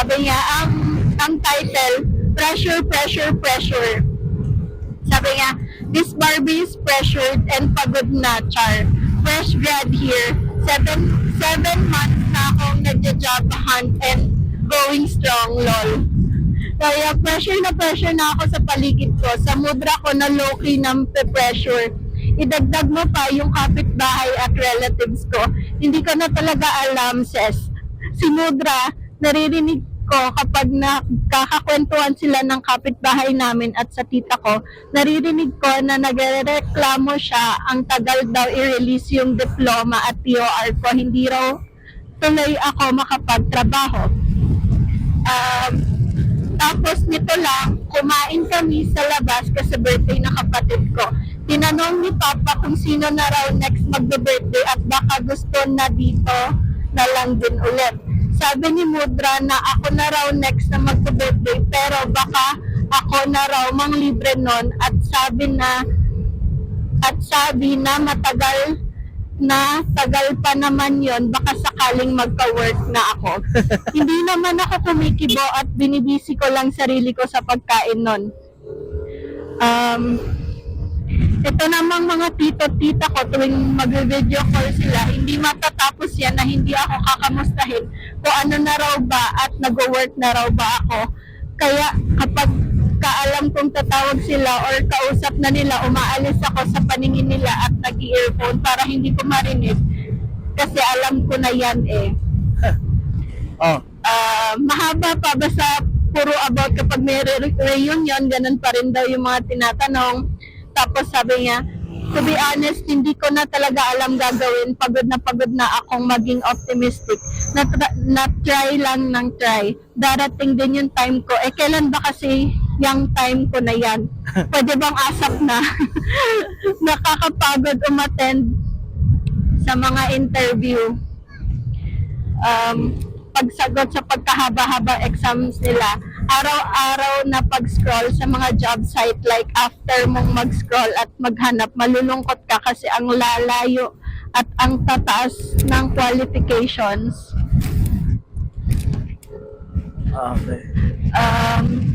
sabi niya, ang title, Pressure, Pressure, Pressure. Sabi niya, this Barbie is pressured and pagod na, char. Fresh grad here. 7 months na akong nagja-job hunt and going strong, lol. Kaya pressure na ako sa paligid ko. Sa mudra ko na low-key ng pressure. Idagdag mo pa yung kapitbahay at relatives ko. Hindi ko na talaga alam, sis. Si Mudra, naririnig ko kapag nakakakwentuhan sila ng kapitbahay namin at sa tita ko, naririnig ko na nagrereklamo siya ang tagal daw i-release yung diploma at TOR ko. Hindi raw tuloy ako makapagtrabaho. Tapos nito lang, kumain kami sa labas kasi birthday ng kapatid ko. Tinanong ni Papa kung sino na raw next magbe-birthday at baka gusto na dito na lang din ulit. Sabi ni Mudra na ako na raw next na magbe-birthday pero baka ako na raw manglibre nun at sabi na tagal pa naman yon, baka sakaling magka-work na ako. Hindi naman ako kumikibo at binibisi ko lang sarili ko sa pagkain nun. Ito namang mga tito-tita ko tuwing mag-video call sila, hindi matatapos yan na hindi ako kakamustahin kung ano na raw ba at nag-work na raw ba ako. Kaya kapag kaalam kong tatawag sila or kausap na nila, umaalis ako sa paningin nila at nag-earphone para hindi ko marinig kasi alam ko na yan eh. Mahaba pa, basta puro about kapag may reunion, ganun pa rin daw yung mga tinatanong. Tapos sabi niya, to be honest, hindi ko na talaga alam gagawin. Pagod na akong maging optimistic. Na-try lang ng try. Darating din yung time ko. Eh, kailan ba kasi yung time ko na yan? Pwede bang asap na? Nakakapagod umattend sa mga interview. Pagsagot sa pagkahaba-haba exams nila, araw-araw na pag-scroll sa mga job site, like after mong mag-scroll at maghanap, malulungkot ka kasi ang lalayo at ang tataas ng qualifications. Okay.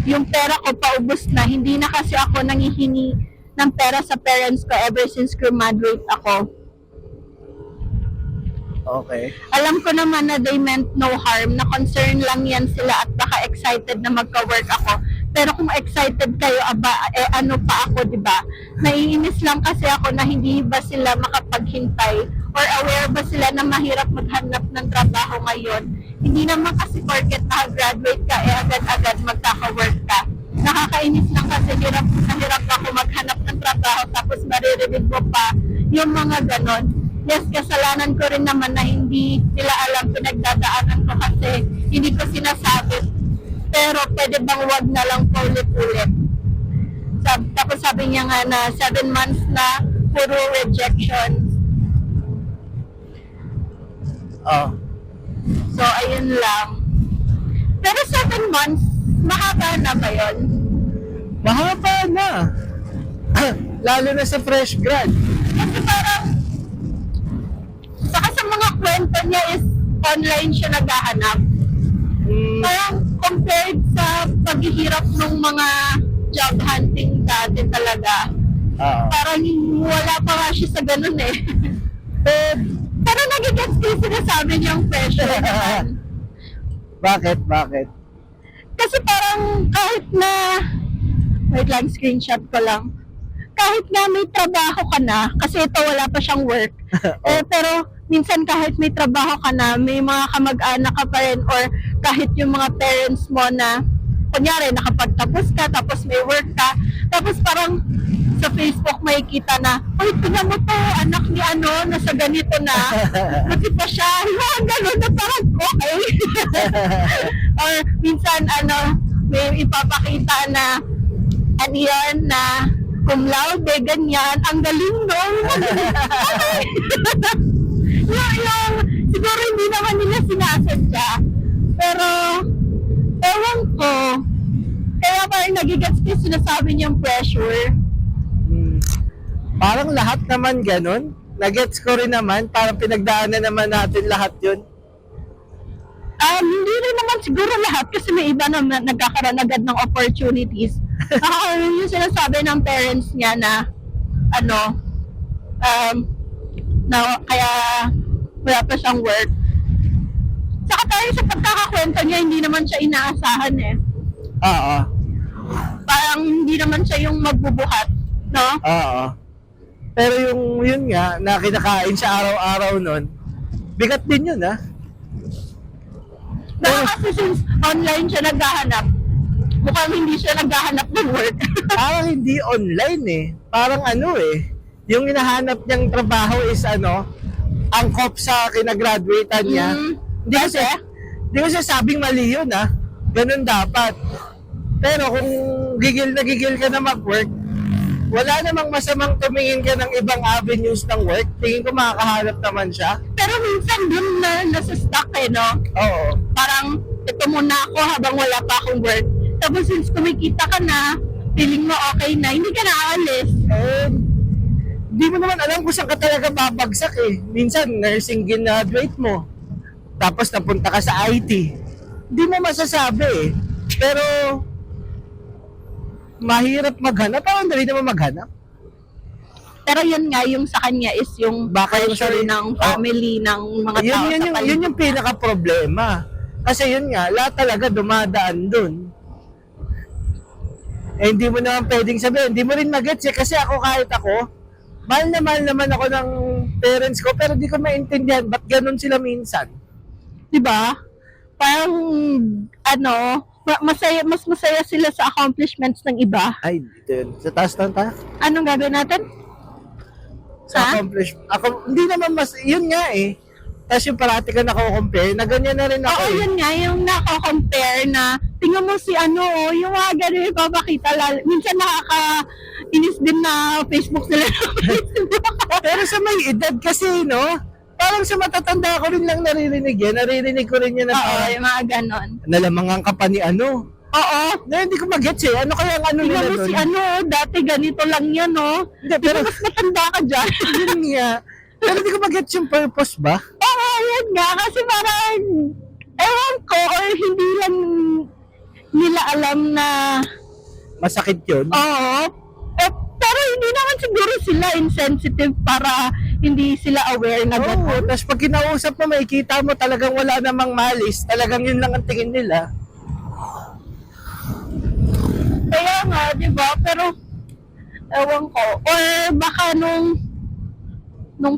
Yung pera ko paubos na, hindi na kasi ako nangihingi ng pera sa parents ko ever since graduate ako. Okay. Alam ko naman na they meant no harm, na concern lang yan sila at baka excited na magka-work ako. Pero kung excited kayo, ano pa ako, di ba? Naiinis lang kasi ako na hindi ba sila makapaghintay or aware ba sila na mahirap maghanap ng trabaho ngayon. Hindi naman kasi porket nakagraduate ka, agad-agad magkaka-work ka. Nakakainis lang kasi hirap ako maghanap ng trabaho tapos maririnig mo pa yung mga ganon. Yes, kasalanan ko rin naman na hindi nila alam pinagdadaanan ko kasi hindi ko sinasabi. Pero pwede bang wag na lang paulit-ulit? Tapos sabi niya nga na 7 months na puro rejection. So, ayun lang. Pero 7 months, mahaba na ba yun? Mahaba na. Lalo na sa fresh grad. Kasi parang saka sa mga kwento niya is online siya naghahanap. Parang compared sa paghihirap ng mga job hunting dati talaga, parang wala pa nga siya sa ganun eh. Pero nagigets ko yung sinasabi niyang pressure naman. Bakit? Kasi parang kahit na, wait lang, screenshot ko lang. Kahit na may trabaho ka na, kasi ito wala pa siyang work, pero minsan kahit may trabaho ka na, may mga kamag-anak ka pa rin or kahit yung mga parents mo na, kunyari nakapagtapos ka, tapos may work ka, tapos parang sa Facebook makikita na, uy, tingnan mo to, anak ni ano, nasa ganito na, kasi pa siya, gano'n na parang okay. Or minsan, may ipapakita na, ano yan, na cum laude, ganyan, ang galing nun. yung, siguro hindi naman nila sinasadya. Pero, ewan ko, kaya parang nagigets ko yung sinasabi niyang pressure. Parang lahat naman ganun. Nagets ko rin naman, parang pinagdaanan naman natin lahat yun. Hindi rin naman siguro lahat kasi may iba na nagkakaroon agad ng opportunities. Yung sinasabi ng parents niya na ano, na kaya wala pa siyang work. Saka tayo sa pagkakakwento niya, hindi naman siya inaasahan eh. Oo. Parang hindi naman siya yung magbubuhat, no? Oo. Pero yun nga, na kinakain siya araw-araw nun, bigat din yun, ha? Baka kasi since online siya naghahanap, mukhang hindi siya naghahanap ng work. Parang hindi online eh. Parang ano eh. Yung hinahanap niyang trabaho is angkop sa kinagraduatean niya. Hindi ko sabing mali yun, ha? Ganun dapat. Pero kung gigil na gigil ka na mag-work, wala namang masamang tumingin ka ng ibang avenues ng work. Tingin ko makakahanap naman siya. Pero minsan dun na nasa-stuck eh, no? Oo. Parang, ito muna ako habang wala pa akong work. Tapos since kumikita ka na, feeling mo okay na, hindi ka na aalis. Di mo naman alam kung saan ka talaga babagsak eh. Minsan, nursing graduate mo. Tapos napunta ka sa IT. Di mo masasabi eh. Pero, mahirap maghanap. Parang dali naman maghanap. Pero yun nga, yung sa kanya is yung Baka yung pressure sarili- ng family, ng mga tao sa paligid. Yun yung pinaka-problema. Kasi yun nga, lahat talaga dumadaan dun. Eh, hindi mo naman pwedeng sabihin. Hindi mo rin magets eh. Kasi kahit ako, mahal naman ako ng parents ko, pero di ko maintindihan ba't ganun sila minsan. Diba? Parang, mas masaya sila sa accomplishments ng iba. Ay, dito yun. Sa taas lang tayo. Anong gagawin natin? Ha? Hindi naman yun nga eh. Tapos yung parati ka nako-compare, na ganyan na rin ako Oo, eh. yun nga, yung nako-compare na, tingnan mo si yung mga ganun yung papakita, minsan nakaka-inis din na Facebook sila. Pero sa may edad kasi, no? Parang sa matatanda ko rin lang naririnig yan. Naririnig ko rin yan na Oo, yung mga ganon. nalamangan ka pa ni Oo, Na hindi ko mag-gets eh. Ano kaya ang nila tingnan mo doon? si dati ganito lang yan, no? Hindi, pero Mas matanda ka dyan. yun nga. Pero hindi ko mag-gets yung purpose ba? Oo, yan nga, kasi parang, ewan ko, or hindi lang nila alam na, Masakit yun. oo, pero hindi naman siguro sila insensitive para hindi sila aware na Oo, gano'n. tapos pag kinausap mo, makikita mo talagang wala namang malis. Talagang yun lang ang tingin nila. Kaya nga, di ba? Pero, ewan ko. Or baka nung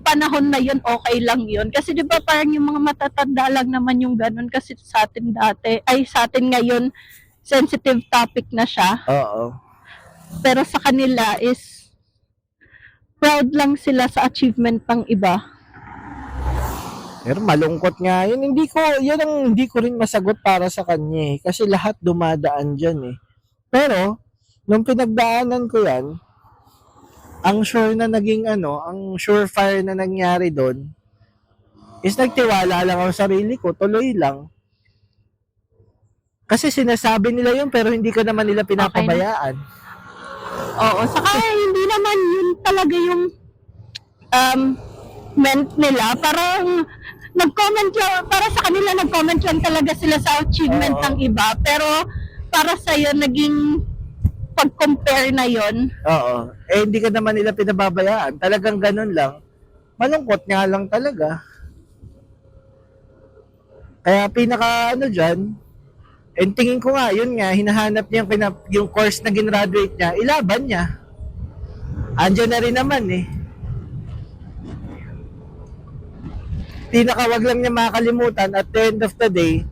panahon na yun, okay lang yun. Kasi di ba parang yung mga matatanda lang naman yung ganun. Kasi sa atin sa atin ngayon, sensitive topic na siya. Oo. Pero sa kanila is, proud lang sila sa achievement ng iba. Pero malungkot nga yun. Yun ang hindi ko rin masagot para sa kanya eh. Kasi lahat dumadaan dyan eh. Pero, nung pinagdaanan ko yan, ang surefire na nangyari doon, is nagtiwala lang ako sa sarili ko, tuloy lang. Kasi sinasabi nila yun, pero hindi ka naman nila pinapabayaan. Oo, saka hindi naman yun talaga yung meant nila. Parang nag-comment lang, para sa kanila nag-comment lang talaga sila sa achievement Oo. ng iba. Pero para sa'yo, naging pag-compare na yon. Oo. Eh, hindi ka naman nila pinababayaan. Talagang ganun lang. Malungkot nga lang talaga. Kaya dyan, and tingin ko nga, yun nga, hinahanap niya yung course na ginaduate niya, ilaban niya. Andiyan na rin naman eh. Wag lang niya makakalimutan, at the end of the day,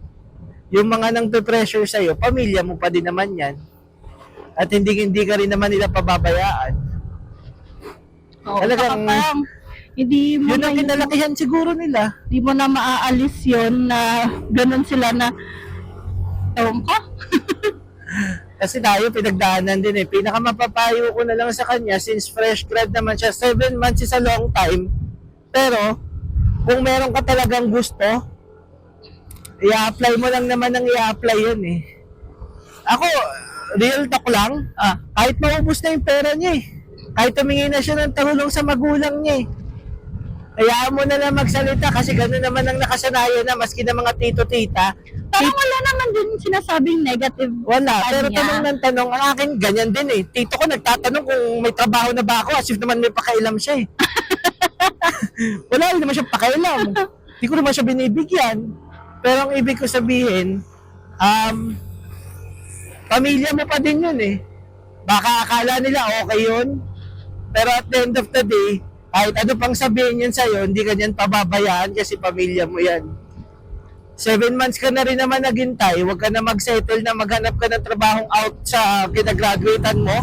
yung mga nang pressure sa'yo, pamilya mo pa din naman yan. At hindi ka rin naman nila pababayaan. Oo, Talagang- saka parang hindi mo Yun na ang kinalakihan siguro nila. hindi mo na maaalis yon na ganun sila na ewan ko. Kasi tayo pinagdaanan din eh. Pinakamapapayo ko na lang sa kanya, since fresh grad naman siya, 7 months is a long time. Pero, kung meron ka talagang gusto, i-apply mo lang naman ang i-apply yun eh. Ako, real talk lang, kahit maubos na yung pera niya eh. Kahit tumingi na siya ng tulong sa magulang niya eh. Hayaan mo na lang magsalita kasi gano'n naman ang nakasanayan na maski ng mga tito-tita. Parang wala naman din sinasabing negative. Wala, sa pero kanya. tanong ng tanong, ang akin ganyan din eh. Tito ko nagtatanong kung may trabaho na ba ako as if naman may pakailam siya eh. Wala rin naman siya pakailam. Hindi ko naman siya binibigyan. Pero ang ibig ko sabihin, pamilya mo pa din yun eh. Baka akala nila okay yun. Pero at the end of the day, kahit ano pang sabihin yun sa'yo, hindi ka niyan pababayaan kasi pamilya mo yan. 7 months ka na rin naman naghintay, huwag ka na mag-settle na maghanap ka ng trabahong out sa kinagraduatean mo.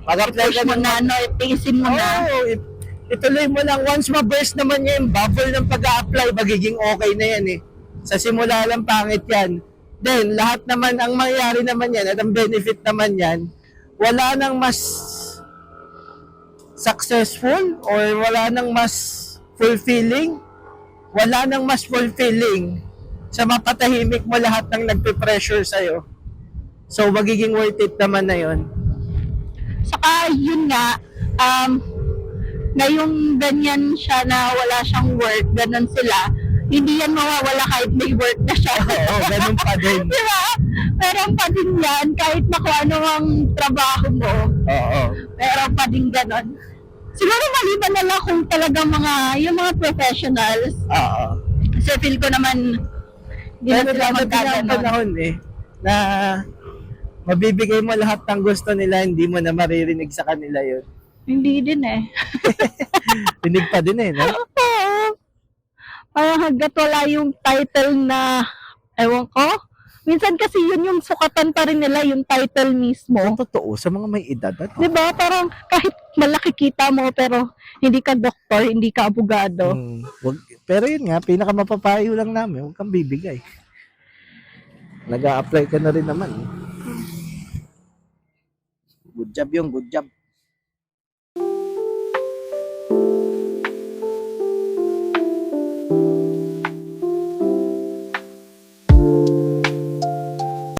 Mag-apply Push ka mo ng... na, no? Itiisin mo na. Oo, ituloy mo lang. Once ma-burst naman niya yung bubble ng pag-a-apply, magiging okay na yan eh. Sa simula lang pangit yan. Then, lahat naman, ang mangyayari naman yan, at ang benefit naman yan, wala nang mas successful or wala nang mas fulfilling, wala nang mas fulfilling sa mapatahimik mo lahat ng nagpe-pressure sa'yo. So, magiging worth it naman na yun. Saka, yun nga, ngayong ganyan siya na wala siyang work, ganun sila, hindi yan mawawala kahit may work na siya. Oo, ganun pa din. Diba? Meron pa din yan, kahit na kung ano ang trabaho mo, Oo. meron pa din ganun. Siguro maliban na lang kung talagang yung mga professionals, Oo. kasi feel ko naman, hindi na Pero sila dadating ang magkaganon. panahon eh, na mabibigay mo lahat ng gusto nila, hindi mo na maririnig sa kanila yun. Hindi din eh. Tinig pa din eh, no? Oo. Parang hanggat wala yung title na, ewan ko, minsan kasi yun yung sukatan pa rin nila, yung title mismo. Totoo, sa mga may edad. Diba? Parang kahit malaki kita mo, pero hindi ka doktor, hindi ka abogado. Pero yun nga, pinakamapapayo lang namin, huwag kang bibigay. Nag-a-apply ka na rin naman. Good job yung good job.